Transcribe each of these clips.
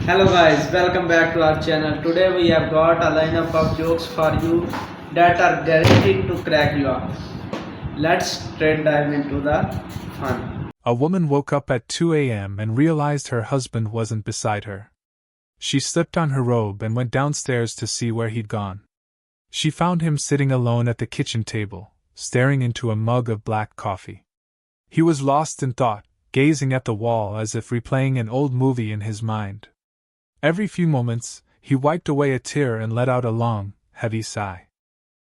Hello guys, welcome back to our channel. Today we have got a lineup of jokes for you that are guaranteed to crack you up. Let's straight dive into the fun. A woman woke up at 2 a.m. and realized her husband wasn't beside her. She slipped on her robe and went downstairs to see where he'd gone. She found him sitting alone at the kitchen table, staring into a mug of black coffee. He was lost in thought, gazing at the wall as if replaying an old movie in his mind. Every few moments, he wiped away a tear and let out a long, heavy sigh.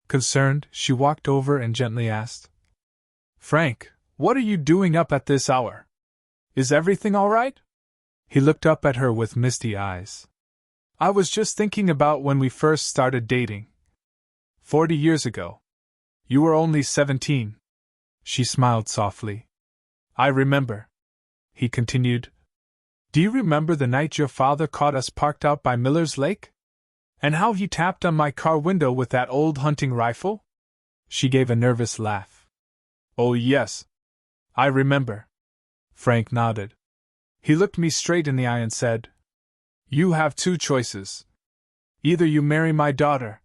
Concerned, she walked over and gently asked, "Frank, what are you doing up at this hour? Is everything all right?" He looked up at her with misty eyes. "I was just thinking about when we first started dating. 40 years ago. You were only 17. She smiled softly. "I remember," he continued. "Do you remember the night your father caught us parked out by Miller's Lake? And how he tapped on my car window with that old hunting rifle?" She gave a nervous laugh. "Oh, yes. I remember." Frank nodded. He looked me straight in the eye and said, "You have two choices. Either you marry my daughter,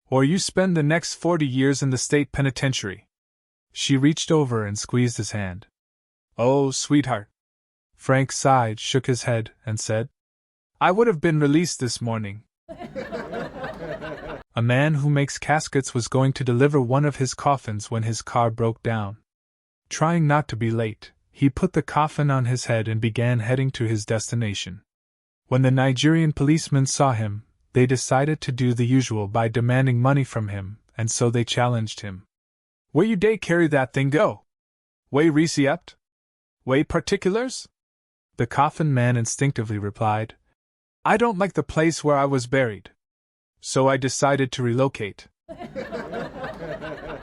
or you spend the next 40 years in the state penitentiary." She reached over and squeezed his hand. "Oh, sweetheart." Frank sighed, shook his head, and said, "I would have been released this morning." A man who makes caskets was going to deliver one of his coffins when his car broke down. Trying not to be late, he put the coffin on his head and began heading to his destination. When the Nigerian policemen saw him, they decided to do the usual by demanding money from him, and so they challenged him. "Where you dey carry that thing go? Way receipt? Way particulars?" The coffin man instinctively replied, "I don't like the place where I was buried. So I decided to relocate."